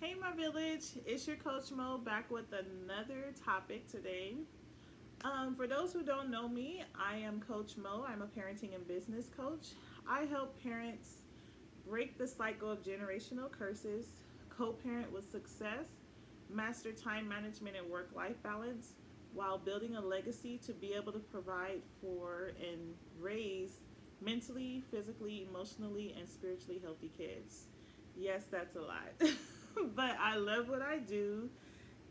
Hey, my village, it's your Coach Mo back with another topic today. For those who don't know me, I am Coach Mo. I'm a parenting and business coach. I help parents break the cycle of generational curses, co parent with success, master time management and work life balance, while building a legacy to be able to provide for and raise mentally, physically, emotionally, and spiritually healthy kids. Yes, that's a lot. But I love what I do,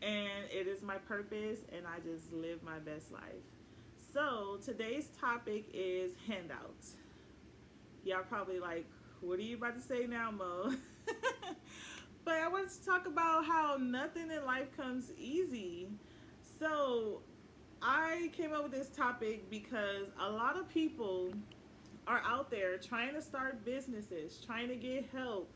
and it is my purpose, and I just live my best life. So, today's topic is handouts. Y'all probably like, what are you about to say now, Mo? But I want to talk about how nothing in life comes easy. So, I came up with this topic because a lot of people are out there trying to start businesses, trying to get help,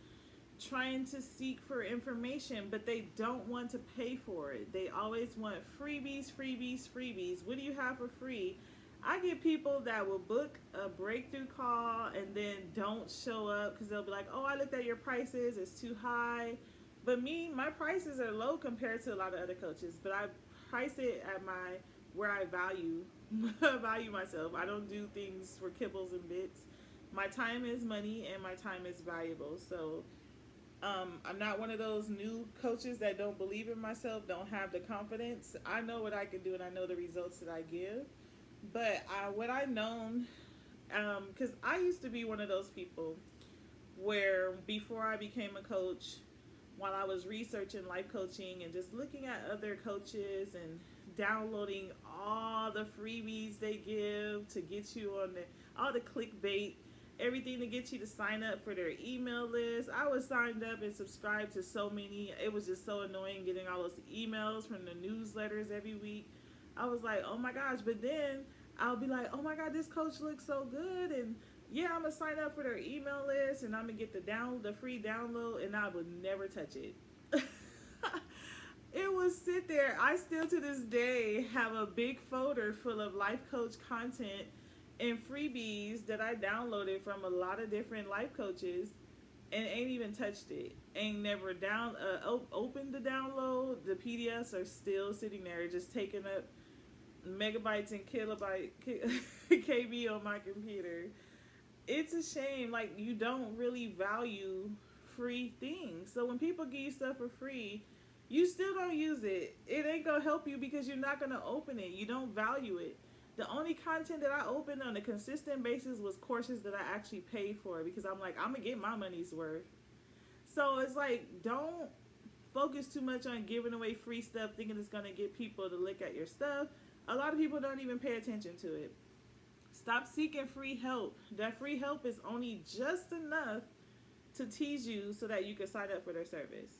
trying to seek for information, but they don't want to pay for it. They always want freebies, freebies, freebies. What do you have for free? I get people that will book a breakthrough call and then don't show up because they'll be like, oh, I looked at your prices, it's too high. But me, my prices are low compared to a lot of other coaches, but I price it at my where I value value myself. I don't do things for kibbles and bits. My time is money and my time is valuable. So I'm not one of those new coaches that don't believe in myself, don't have the confidence. I know what I can do and I know the results that I give. But what I known, because I used to be one of those people where before I became a coach, while I was researching life coaching and just looking at other coaches and downloading all the freebies they give to get you on all the clickbait, everything to get you to sign up for their email list. I was signed up and subscribed to so many. It was just so annoying getting all those emails from the newsletters every week. I was like, oh my gosh. But then I'll be like, oh my God, this coach looks so good. And yeah, I'm gonna sign up for their email list and I'm gonna get the free download, and I would never touch it. It would sit there. I still to this day have a big folder full of life coach content and freebies that I downloaded from a lot of different life coaches and ain't even touched it. Ain't never opened the download. The PDFs are still sitting there, just taking up megabytes and kilobyte KB on my computer. It's a shame. Like, you don't really value free things. So when people give you stuff for free, you still don't use it. It ain't gonna help you because you're not gonna open it. You don't value it. The only content that I opened on a consistent basis was courses that I actually paid for because I'm like, I'm gonna get my money's worth. So it's like, don't focus too much on giving away free stuff thinking it's gonna get people to look at your stuff. A lot of people don't even pay attention to it. Stop seeking free help. That free help is only just enough to tease you so that you can sign up for their service.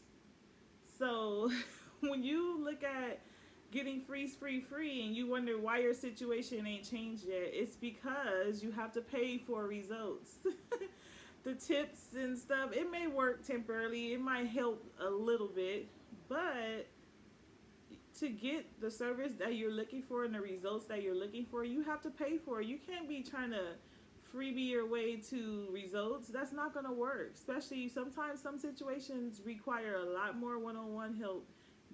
So when you look at getting free, and you wonder why your situation ain't changed yet, it's because you have to pay for results. The tips and stuff, it may work temporarily, it might help a little bit, but to get the service that you're looking for and the results that you're looking for, you have to pay for it. You can't be trying to freebie your way to results. That's not going to work. Especially sometimes some situations require a lot more one-on-one help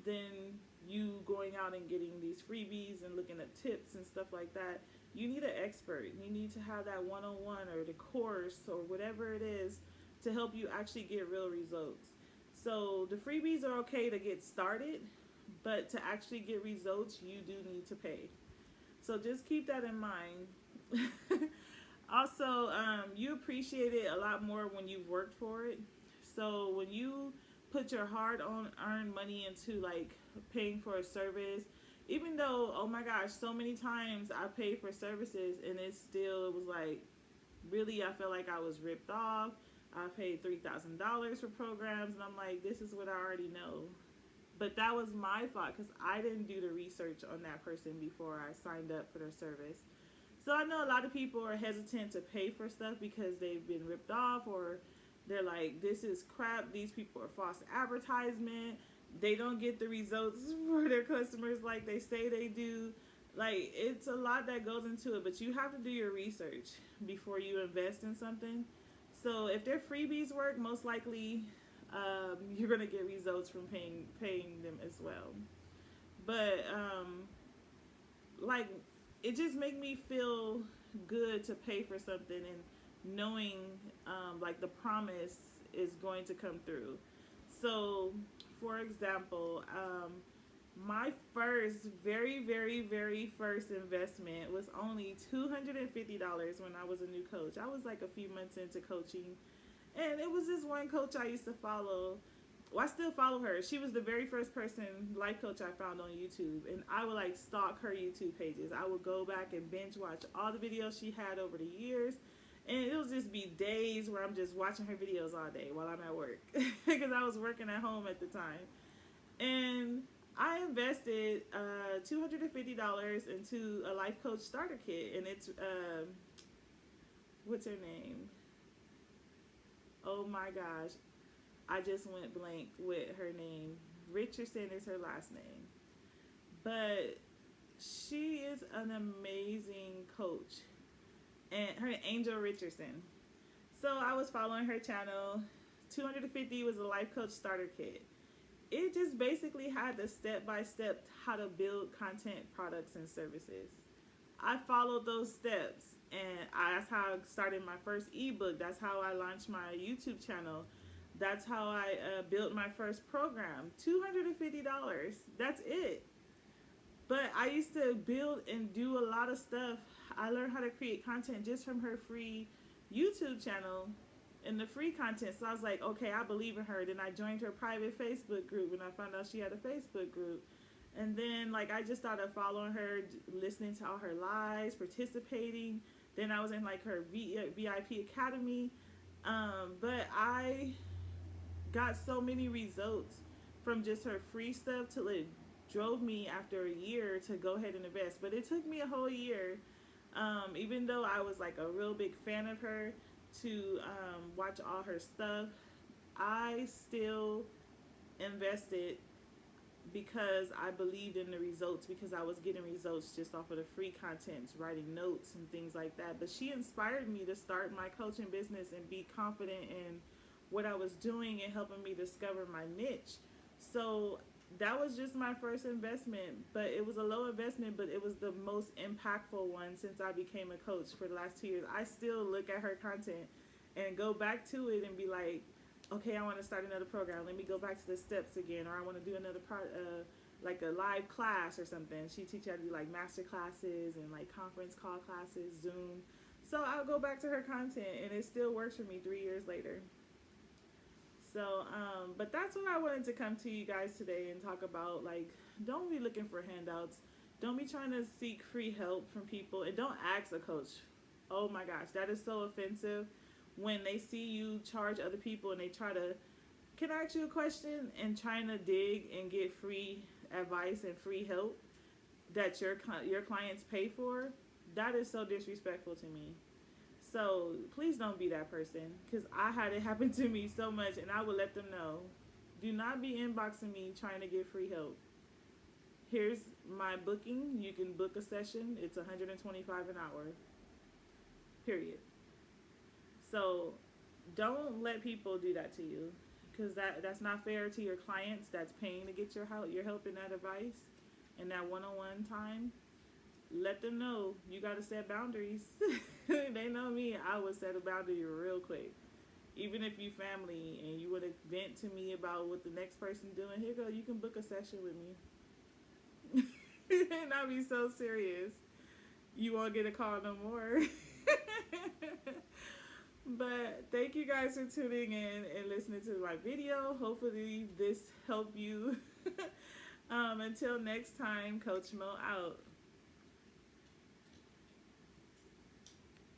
than you going out and getting these freebies and looking at tips and stuff like that. You need an expert. You need to have that one-on-one or the course or whatever it is to help you actually get real results. So the freebies are okay to get started, but to actually get results, you do need to pay. So just keep that in mind. Also, you appreciate it a lot more when you've worked for it. So when you put your hard-earned money into like paying for a service, even though, oh my gosh, so many times I paid for services and it was like, really, I felt like I was ripped off. I paid $3,000 for programs and I'm like, this is what I already know. But that was my fault because I didn't do the research on that person before I signed up for their service. So I know a lot of people are hesitant to pay for stuff because they've been ripped off, or they're like, this is crap, these people are false advertisement, they don't get the results for their customers like they say they do. Like, it's a lot that goes into it, but you have to do your research before you invest in something. So if their freebies work, most likely you're gonna get results from paying them as well. But like, it just make me feel good to pay for something and knowing like the promise is going to come through. So, for example, my first, very first investment was only $250 when I was a new coach. I was like a few months into coaching, and it was this one coach I used to follow. Well, I still follow her. She was the very first person, life coach, I found on YouTube, and I would like stalk her YouTube pages. I would go back and binge watch all the videos she had over the years, and it would just be days where I'm just watching her videos all day while I'm at work because I was working at home at the time. And I invested $250 into a life coach starter kit, and it's what's her name? Oh my gosh, I just went blank with her name. Richardson is her last name, but she is an amazing coach, and her Angel Richardson. So I was following her channel. 250 was a life coach starter kit. It just basically had the step-by-step how to build content, products, and services. I followed those steps, and that's how I started my first ebook. That's how I launched my YouTube channel. That's how I built my first program. $250. That's it. But I used to build and do a lot of stuff. I learned how to create content just from her free YouTube channel and the free content. So I was like, okay, I believe in her. Then I joined her private Facebook group when I found out she had a Facebook group. And then like I just started following her, listening to all her lives, participating. Then I was in like her VIP Academy. But I got so many results from just her free stuff till it drove me after a year to go ahead and invest. But it took me a whole year, even though I was like a real big fan of her, to watch all her stuff. I still invested because I believed in the results, because I was getting results just off of the free content, writing notes and things like that. But she inspired me to start my coaching business and be confident in what I was doing and helping me discover my niche. So that was just my first investment, but it was a low investment, but it was the most impactful one since I became a coach for the last 2 years. I still look at her content and go back to it and be like, okay, I want to start another program. Let me go back to the steps again, or I want to do another part, like a live class or something. She teaches how to do like master classes and like conference call classes, Zoom. So I'll go back to her content, and it still works for me 3 years later. So, but that's what I wanted to come to you guys today and talk about. Like, don't be looking for handouts. Don't be trying to seek free help from people. And don't ask a coach. Oh my gosh, that is so offensive when they see you charge other people and they try to, can I ask you a question? And trying to dig and get free advice and free help that your clients pay for. That is so disrespectful to me. So please don't be that person, because I had it happen to me so much, and I would let them know. Do not be inboxing me trying to get free help. Here's my booking. You can book a session. It's $125 an hour. Period. So don't let people do that to you, because that's not fair to your clients that's paying to get your help and that advice and that one-on-one time. Let them know you got to set boundaries. They know me. I would set a boundary real quick. Even if you family and you want to vent to me about what the next person's doing, here go, you can book a session with me. And I'll be so serious. You won't get a call no more. But thank you guys for tuning in and listening to my video. Hopefully this helped you. Until next time, Coach Mo out.